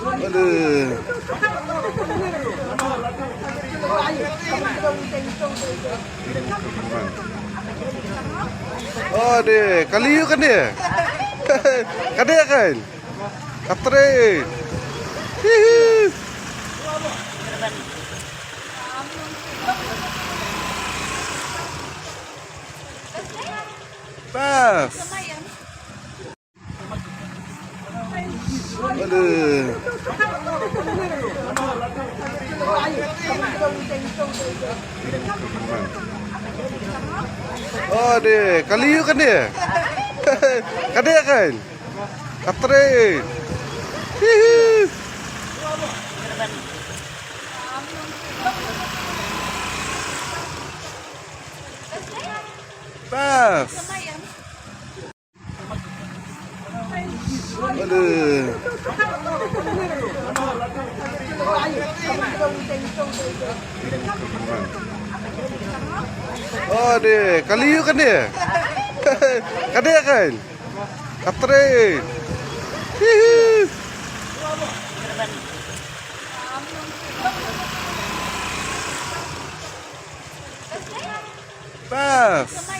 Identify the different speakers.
Speaker 1: Aduh. Oh deh, kaliu kan dia? Kan dia kan? Katre. Hihi. Pas. Aduh. Oh deh, kaliu kan dia? Kan dia kan? Katre. Hihi. Pas. Aduh. Oh deh, kaliu kan dia? Kan dia kan? Katre. Hihi. Pas.